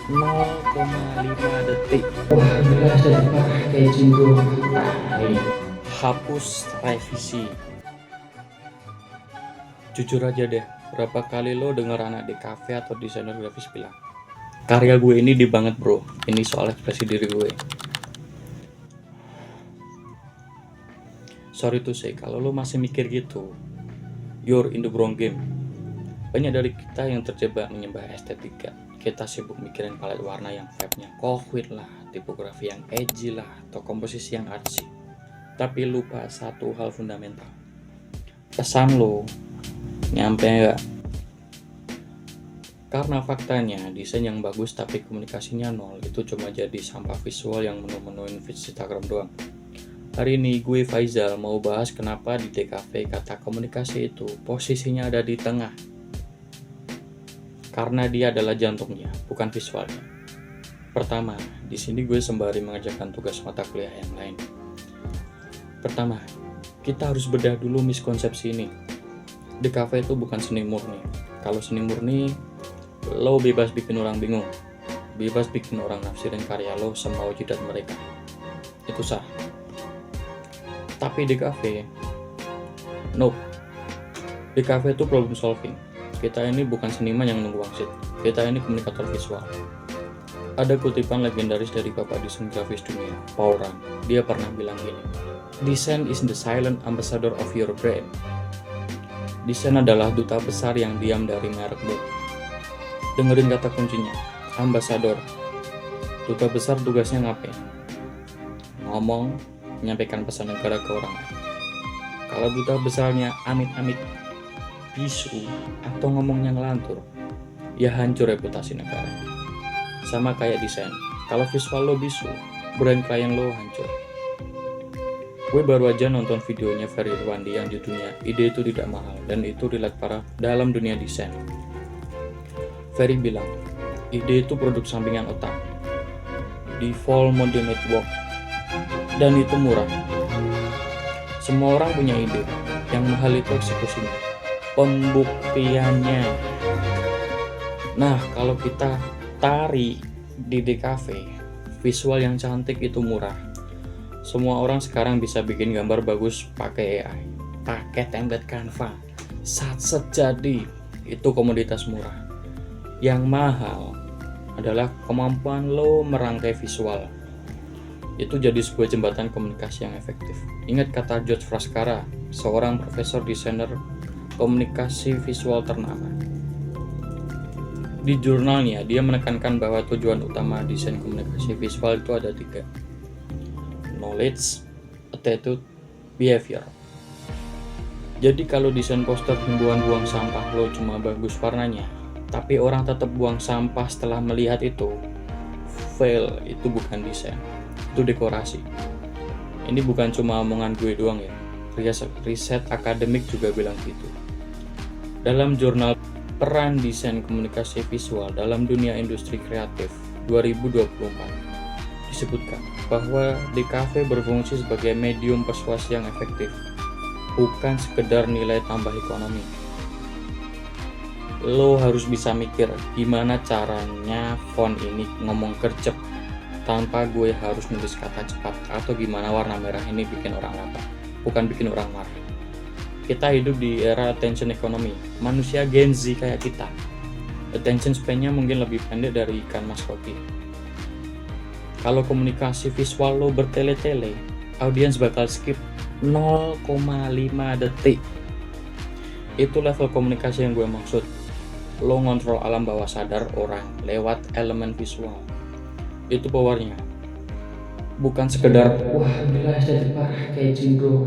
0,5 detik. Wah, jelas dan pakai jingo. Hapus revisi. Jujur aja deh, berapa kali lo denger anak di cafe atau desainer grafis bilang, karya gue ini di banget bro, ini soal ekspresi diri gue. Sorry to say, kalau lo masih mikir gitu, you're in the wrong game. Banyak dari kita yang terjebak menyembah estetika. Kita sibuk mikirin palet warna yang vibe-nya kohwit lah, tipografi yang edgy lah, atau komposisi yang artsy. Tapi lupa satu hal fundamental. Pesan lo nyampe nggak? Karena faktanya desain yang bagus tapi komunikasinya nol itu cuma jadi sampah visual yang menu-menuin feed Instagram doang. Hari ini gue Faizal mau bahas kenapa di DKV kata komunikasi itu posisinya ada di tengah. Karena dia adalah jantungnya, bukan visualnya. Pertama, di sini gue sembari mengerjakan tugas mata kuliah yang lain. Pertama, kita harus bedah dulu miskonsepsi ini. DKV itu bukan seni murni. Kalau seni murni, lo bebas bikin orang bingung. Bebas bikin orang nafsirin karya lo semau jidat mereka. Itu sah. Tapi DKV, nope. DKV itu problem solving. Kita ini bukan seniman yang nunggu wangsit. Kita ini komunikator visual. Ada kutipan legendaris dari bapak desain grafis dunia, Paul Rand. Dia pernah bilang gini, design is the silent ambassador of your brand. Desain adalah duta besar yang diam dari merekmu. Dengerin kata kuncinya, ambassador. Duta besar tugasnya ngapain? Ngomong, menyampaikan pesan negara ke orang lain. Kalau duta besarnya amit-amit bisu atau ngomongnya ngelantur, ya hancur reputasi negara. Sama kayak desain, kalau visual lo bisu, brand klien lo hancur. Gue baru aja nonton videonya Ferry Irwandi yang judulnya Ide Itu Tidak Mahal, dan itu relate parah dalam dunia desain. Ferry bilang, ide itu produk sampingan otak, default mode network, dan itu murah. Semua orang punya ide, yang mahal itu eksekusinya, pembuktiannya. Nah, kalau kita tarik di DKV, visual yang cantik itu murah. Semua orang sekarang bisa bikin gambar bagus pakai AI, pakai template Canva. Satset jadi, itu komoditas murah. Yang mahal adalah kemampuan lo merangkai visual. Itu jadi sebuah jembatan komunikasi yang efektif. Ingat kata George Frascara, seorang profesor desainer komunikasi visual ternama. Di jurnalnya, dia menekankan bahwa tujuan utama desain komunikasi visual itu ada 3. Knowledge, attitude, behavior. Jadi kalau desain poster himbauan buang sampah lo cuma bagus warnanya, tapi orang tetap buang sampah setelah melihat itu, fail. Itu bukan desain, itu dekorasi. Ini bukan cuma omongan gue doang ya, riset akademik juga bilang gitu. Dalam jurnal Peran Desain Komunikasi Visual dalam Dunia Industri Kreatif 2024 disebutkan bahwa DKV berfungsi sebagai medium persuasi yang efektif, bukan sekedar nilai tambah ekonomi. Lo harus bisa mikir gimana caranya font ini ngomong gercep tanpa gue harus nulis kata cepat, atau gimana warna merah ini bikin orang lapar, bukan bikin orang marah. Kita hidup di era attention economy, manusia Gen Z kayak kita. Attention span-nya mungkin lebih pendek dari ikan mas roti. Kalau komunikasi visual lo bertele-tele, audiens bakal skip 0,5 detik. Itu level komunikasi yang gue maksud. Lo ngontrol alam bawah sadar orang lewat elemen visual. Itu powernya. Bukan sekedar Wah, jelas dan pakai jingo.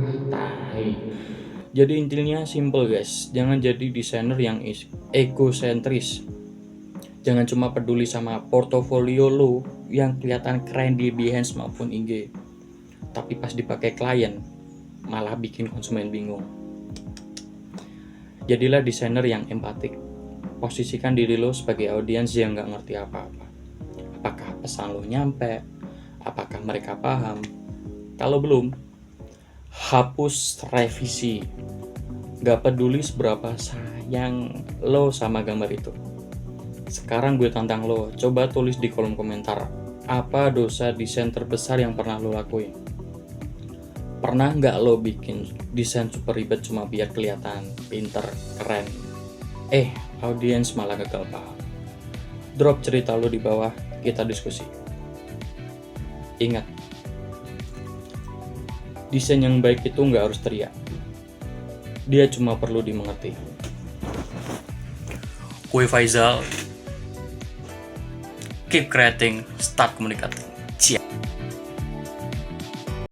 Jadi intinya simple guys, jangan jadi desainer yang egosentris. Jangan cuma peduli sama portofolio lo yang kelihatan keren di Behance maupun IG, tapi pas dipakai klien malah bikin konsumen bingung. Jadilah desainer yang empatik. Posisikan diri lo sebagai audiens yang gak ngerti apa-apa. Apakah pesan lo nyampe? Apakah mereka paham? Kalau belum, hapus revisi. Gak peduli seberapa sayang lo sama gambar itu. Sekarang gue tantang lo, coba tulis di kolom komentar, apa dosa desain terbesar yang pernah lo lakuin? Pernah nggak lo bikin desain super ribet cuma biar kelihatan pinter, keren? Audiens malah gagal paham. Drop cerita lo di bawah, kita diskusi. Ingat, desain yang baik itu nggak harus teriak. Dia cuma perlu dimengerti. Gue Faizal. Keep creating, start communicating.